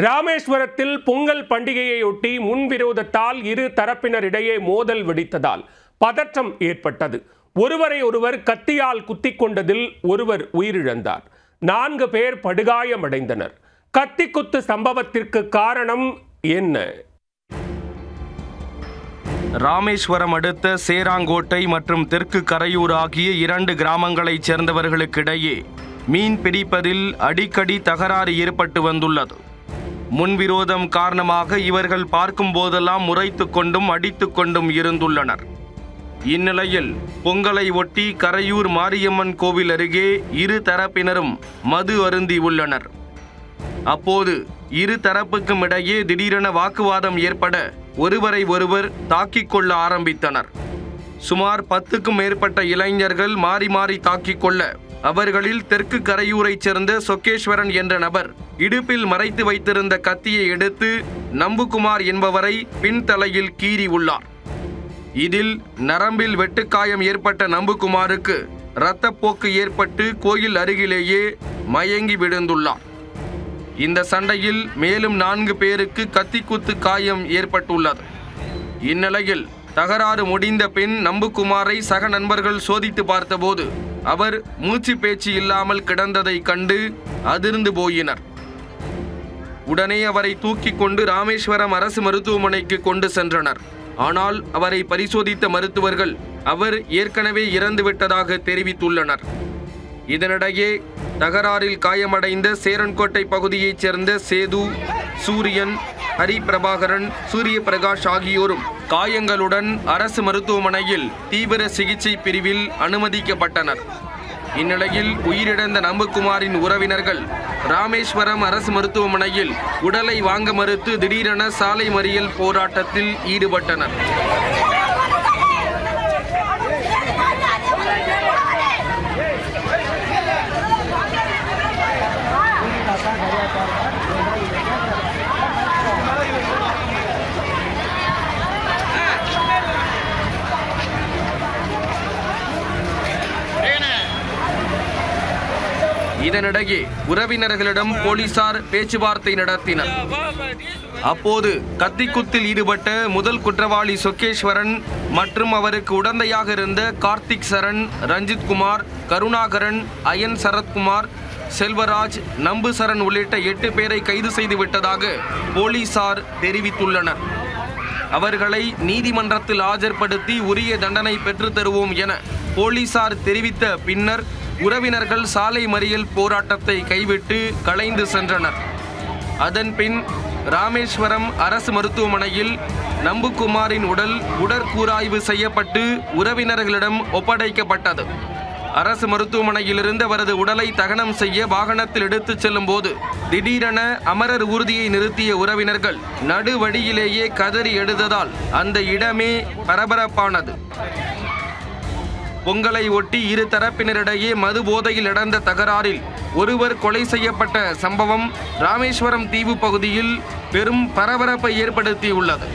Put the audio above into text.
ராமேஸ்வரத்தில் பொங்கல் பண்டிகையையொட்டி முன்விரோதத்தால் இரு தரப்பினரிடையே மோதல் வெடித்ததால் பதற்றம் ஏற்பட்டது. ஒருவரை ஒருவர் கத்தியால் குத்திக் கொண்டதில் ஒருவர் உயிரிழந்தார். 4 பேர் படுகாயமடைந்தனர். கத்திக்குத்து சம்பவத்திற்கு காரணம் என்ன? ராமேஸ்வரம் அடுத்த சேராங்கோட்டை மற்றும் தெற்கு கரையூர் ஆகிய 2 கிராமங்களைச் சேர்ந்தவர்களுக்கிடையே மீன் பிடிப்பதில் அடிக்கடி தகராறு ஏற்பட்டு வந்துள்ளது. முன்விரோதம் காரணமாக இவர்கள் பார்க்கும் போதெல்லாம் முறைத்து கொண்டும் அடித்து கொண்டும் இருந்துள்ளனர். இந்நிலையில் பொங்கலை ஒட்டி கரையூர் மாரியம்மன் கோவில் அருகே இரு தரப்பினரும் மது அருந்தி உள்ளனர். அப்போது இரு தரப்புக்கும் இடையே திடீரென வாக்குவாதம் ஏற்பட ஒருவரை ஒருவர் தாக்கிக் கொள்ள ஆரம்பித்தனர். சுமார் 10க்கும் மேற்பட்ட இளைஞர்கள் மாறி மாறி தாக்கிக் கொள்ள அவர்களில் தெற்கு கரையூரைச் சேர்ந்த சொக்கேஸ்வரன் என்ற நபர் இடுப்பில் மறைத்து வைத்திருந்த கத்தியை எடுத்து நம்புகுமார் என்பவரை பின்தலையில் கீறி உள்ளார். இதில் நரம்பில் வெட்டுக்காயம் ஏற்பட்ட நம்புகுமாருக்கு இரத்தப்போக்கு ஏற்பட்டு கோயில் அருகிலேயே மயங்கி விழுந்துள்ளார். இந்த சண்டையில் மேலும் 4 பேருக்கு கத்திக்குத்து காயம் ஏற்பட்டுள்ளது. இந்நிலையில் தகராறு முடிந்த பின் நம்புகுமாரை சக நண்பர்கள் சோதித்து பார்த்தபோது அவர் மூச்சு பேச்சு இல்லாமல் கிடந்ததை கண்டு அதிர்ந்து போயினர். உடனே அவரை தூக்கி கொண்டு ராமேஸ்வரம் அரசு மருத்துவமனைக்கு கொண்டு சென்றனர். ஆனால் அவரை பரிசோதித்த மருத்துவர்கள் அவர் ஏற்கனவே இறந்துவிட்டதாக தெரிவித்துள்ளனர். இதனிடையே தகராறில் காயமடைந்த சேரன்கோட்டை பகுதியைச் சேர்ந்த சேது, சூரியன், ஹரி பிரபாகரன், சூரிய பிரகாஷ் ஆகியோரும் காயங்களுடன் அரசு மருத்துவமனையில் தீவிர சிகிச்சை பிரிவில் அனுமதிக்கப்பட்டனர். இந்நிலையில் உயிரிழந்த நம்புகுமாரின் உறவினர்கள் ராமேஸ்வரம் அரசு மருத்துவமனையில் உடலை வாங்க மறுத்து திடீரென சாலை மறியல் போராட்டத்தில் ஈடுபட்டனர். இதனிடையே உறவினர்களிடம் போலீசார் பேச்சுவார்த்தை நடத்தினர். அப்போது கத்திக்குத்தில் ஈடுபட்ட முதல் குற்றவாளி சொக்கேஸ்வரன் மற்றும் அவருக்கு உடந்தையாக இருந்த கார்த்திக் சரண், ரஞ்சித் குமார், கருணாகரன், அயன் சரத்குமார், செல்வராஜ், நம்பு சரண் உள்ளிட்ட 8 பேரை கைது செய்து விட்டதாக போலீசார் தெரிவித்துள்ளனர். அவர்களை நீதிமன்றத்தில் ஆஜர்படுத்தி உரிய தண்டனை பெற்று தருவோம் என போலீசார் தெரிவித்த பின்னர் உறவினர்கள் சாலை மறியல் போராட்டத்தை கைவிட்டு கலைந்து சென்றனர். அதன்பின் ராமேஸ்வரம் அரசு மருத்துவமனையில் நம்புகுமாரின் உடல் உடற்கூராய்வு செய்யப்பட்டு உறவினர்களிடம் ஒப்படைக்கப்பட்டது. அரசு மருத்துவமனையிலிருந்து அவரது உடலை தகனம் செய்ய வாகனத்தில் எடுத்துச் செல்லும் போது திடீரென அமரர் ஊர்தியை நிறுத்திய உறவினர்கள் நடுவழியிலேயே கதறி எழுததால் அந்த இடமே பரபரப்பானது. பொங்கலை ஒட்டி இரு தரப்பினரிடையே மது போதையில் நடந்த தகராறில் ஒருவர் கொலை செய்யப்பட்ட சம்பவம் ராமேஸ்வரம் தீவு பகுதியில் பெரும் பரபரப்பை ஏற்படுத்தியுள்ளது.